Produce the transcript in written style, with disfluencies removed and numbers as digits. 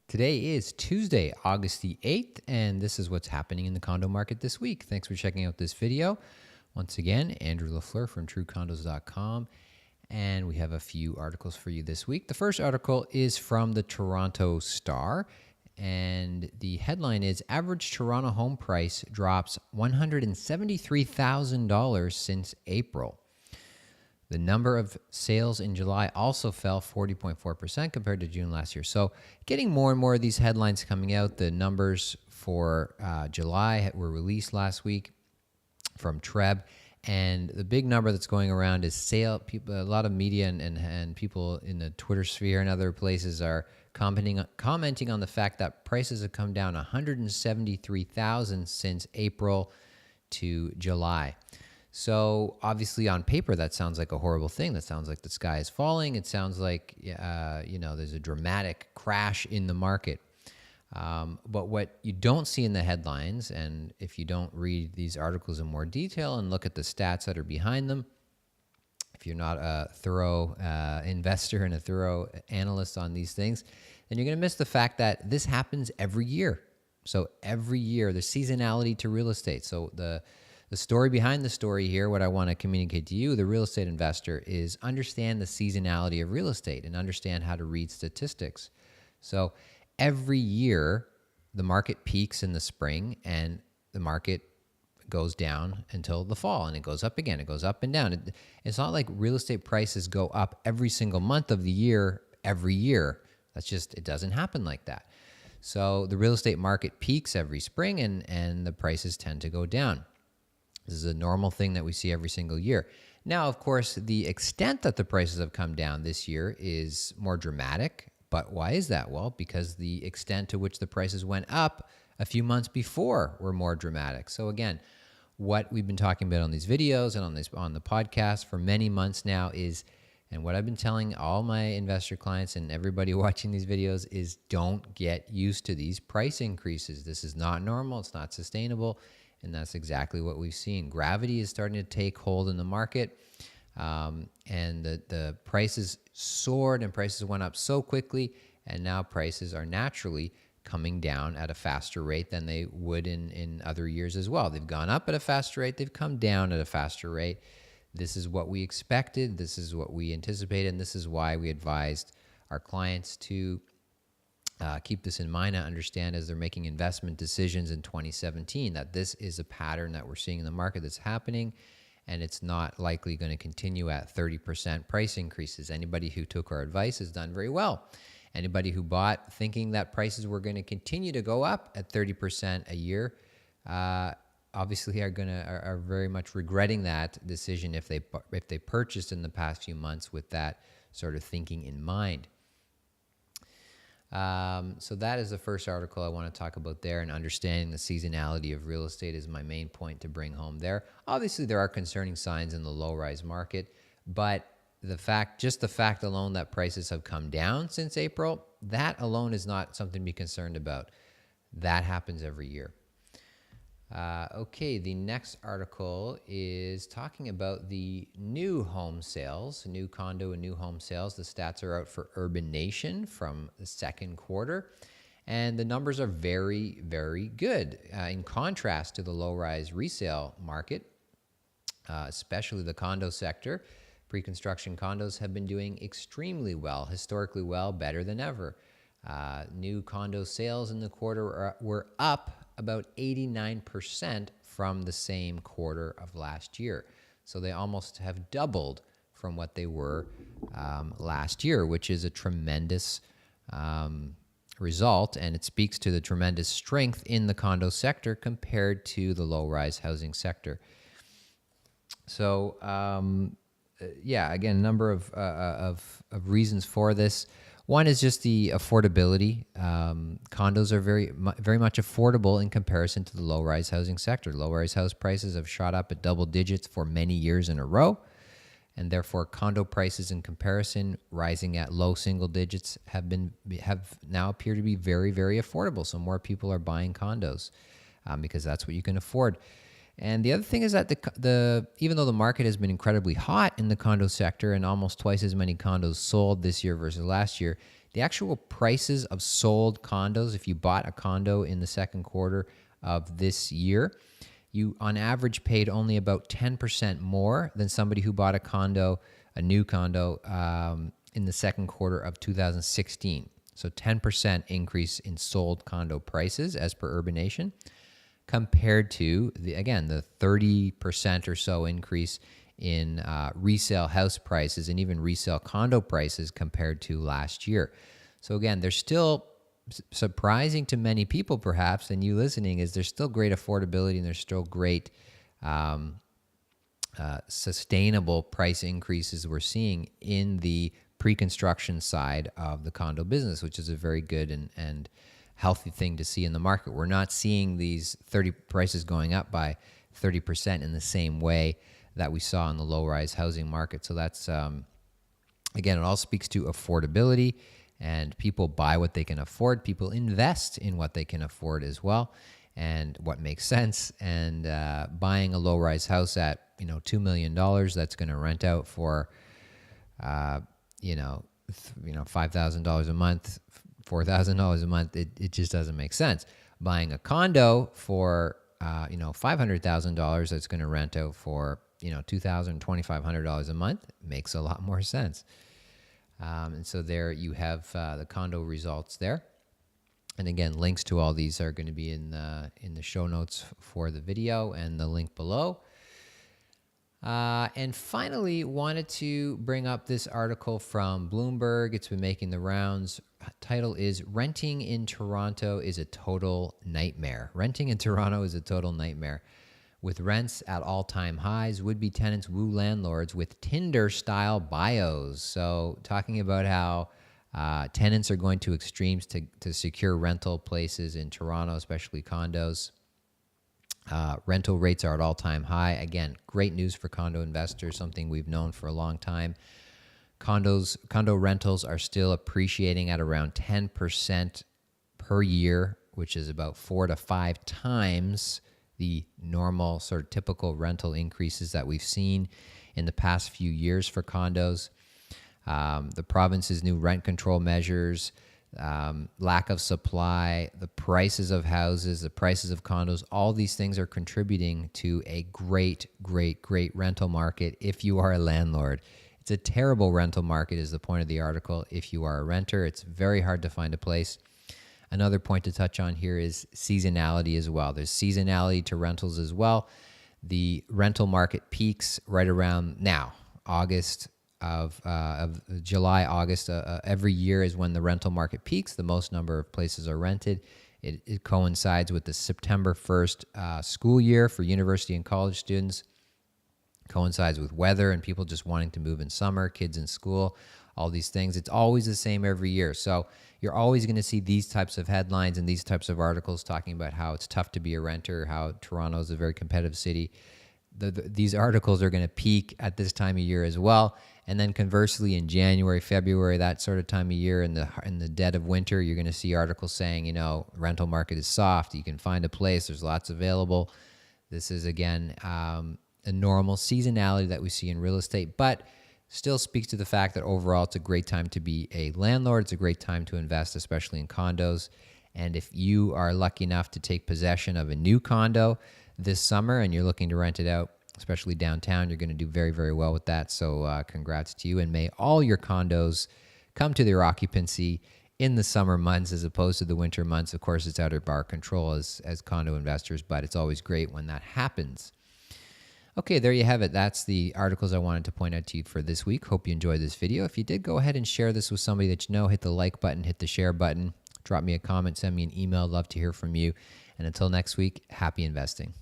Today is Tuesday, August the 8th, and this is what's happening in the condo market this week. Thanks for checking out this video. Once again, Andrew LaFleur from TrueCondos.com, and we have a few articles for you this week. The first article is from the Toronto Star, and the headline is Average Toronto Home Price Drops $173,000 since April. The number of sales in July also fell 40.4% compared to June last year. So getting more and more of these headlines coming out. The numbers for July were released last week from TREB. And the big number that's going around is people. A lot of media and people in the Twitter sphere and other places are commenting on the fact that prices have come down 173,000 since April to July. So obviously on paper, that sounds like a horrible thing. That sounds like the sky is falling. It sounds like, there's a dramatic crash in the market. But what you don't see in the headlines, and if you don't read these articles in more detail and look at the stats that are behind them, if you're not a thorough investor and a thorough analyst on these things, then you're going to miss the fact that this happens every year. So every year, there's seasonality to real estate. So the story behind the story here, what I want to communicate to you, the real estate investor, is understand the seasonality of real estate and understand how to read statistics. So every year, the market peaks in the spring and the market goes down until the fall, and it goes up again. It goes up and down. It's not like real estate prices go up every single month of the year, every year. It doesn't happen like that. So the real estate market peaks every spring and the prices tend to go down. This is a normal thing that we see every single year. Now, of course, the extent that the prices have come down this year is more dramatic. But why is that? Well, because the extent to which the prices went up a few months before were more dramatic. So again, what we've been talking about on these videos and on the podcast for many months now is, and what I've been telling all my investor clients and everybody watching these videos is, don't get used to these price increases. This is not normal. It's not sustainable. And that's exactly what we've seen. Gravity is starting to take hold in the market, and the prices soared and prices went up so quickly, and now prices are naturally coming down at a faster rate than they would in other years as well. They've gone up at a faster rate. They've come down at a faster rate. This is what we expected. This is what we anticipated, and this is why we advised our clients to keep this in mind and understand as they're making investment decisions in 2017 that this is a pattern that we're seeing in the market that's happening, and it's not likely going to continue at 30% price increases. Anybody who took our advice has done very well. Anybody who bought thinking that prices were going to continue to go up at 30% a year, obviously are very much regretting that decision if they purchased in the past few months with that sort of thinking in mind. So that is the first article I want to talk about there, and understanding the seasonality of real estate is my main point to bring home there. Obviously, there are concerning signs in the low-rise market, but the fact alone that prices have come down since April, that alone is not something to be concerned about. That happens every year. Okay, the next article is talking about the new home sales, new condo and new home sales. The stats are out for Urban Nation from the second quarter, and the numbers are very, very good in contrast to the low-rise resale market, especially the condo sector. Pre-construction condos have been doing extremely well, historically well, better than ever. New condo sales in the quarter were up about 89% from the same quarter of last year. So they almost have doubled from what they were last year, which is a tremendous result, and it speaks to the tremendous strength in the condo sector compared to the low-rise housing sector. So, again, a number of reasons for this. One is just the affordability. Condos are very much affordable in comparison to the low-rise housing sector. Low-rise house prices have shot up at double digits for many years in a row, and therefore condo prices in comparison, rising at low single digits, have now appear to be very, very affordable. So more people are buying condos because that's what you can afford. And the other thing is that the even though the market has been incredibly hot in the condo sector and almost twice as many condos sold this year versus last year, the actual prices of sold condos, if you bought a condo in the second quarter of this year, you on average paid only about 10% more than somebody who bought a new condo, in the second quarter of 2016. So 10% increase in sold condo prices as per Urbanation, compared to the 30% or so increase in resale house prices and even resale condo prices compared to last year. So again, there's still, surprising to many people perhaps, and you listening, is there's still great affordability and there's still great sustainable price increases we're seeing in the pre-construction side of the condo business, which is a very good and healthy thing to see in the market. We're not seeing these prices going up by 30% in the same way that we saw in the low-rise housing market. So that's, again, it all speaks to affordability, and people buy what they can afford. People invest in what they can afford as well and what makes sense. And buying a low-rise house at, $2 million that's going to rent out for, $5,000 a month, $4,000 a month, it just doesn't make sense. Buying a condo for, $500,000 that's going to rent out for, $2,000, $2,500 a month makes a lot more sense. And so there you have the condo results there. And again, links to all these are going to be in the show notes for the video and the link below. And finally, wanted to bring up this article from Bloomberg. It's been making the rounds. Title is Renting in Toronto is a Total Nightmare. Renting in Toronto is a total nightmare. With rents at all-time highs, would-be tenants woo landlords with Tinder-style bios. So talking about how tenants are going to extremes to secure rental places in Toronto, especially condos. Rental rates are at all-time high. Again, great news for condo investors, something we've known for a long time. Condo rentals are still appreciating at around 10% per year, which is about 4 to 5 times the normal sort of typical rental increases that we've seen in the past few years for condos. The province's new rent control measures, lack of supply, the prices of houses, the prices of condos, all these things are contributing to a great rental market if you are a landlord. It's a terrible rental market is the point of the article. If you are a renter, it's very hard to find a place. Another point to touch on here is seasonality as well. There's seasonality to rentals as well. The rental market peaks right around now, July, August. Every year is when the rental market peaks. The most number of places are rented. It coincides with the September 1st school year for university and college students. Coincides with weather and people just wanting to move in summer, kids in school, all these things. It's always the same every year. So you're always going to see these types of headlines and these types of articles talking about how it's tough to be a renter, how Toronto is a very competitive city. These articles are going to peak at this time of year as well. And then conversely, in January, February, that sort of time of year, in the dead of winter, you're going to see articles saying, rental market is soft. You can find a place. There's lots available. This is, again, a normal seasonality that we see in real estate, but still speaks to the fact that overall it's a great time to be a landlord. It's a great time to invest, especially in condos. And if you are lucky enough to take possession of a new condo this summer and you're looking to rent it out, especially downtown, you're going to do very, very well with that. So congrats to you. And may all your condos come to their occupancy in the summer months as opposed to the winter months. Of course, it's out of our control as condo investors, but it's always great when that happens. Okay, there you have it. That's the articles I wanted to point out to you for this week. Hope you enjoyed this video. If you did, go ahead and share this with somebody that you know. Hit the like button, hit the share button, drop me a comment, send me an email. Love to hear from you. And until next week, happy investing.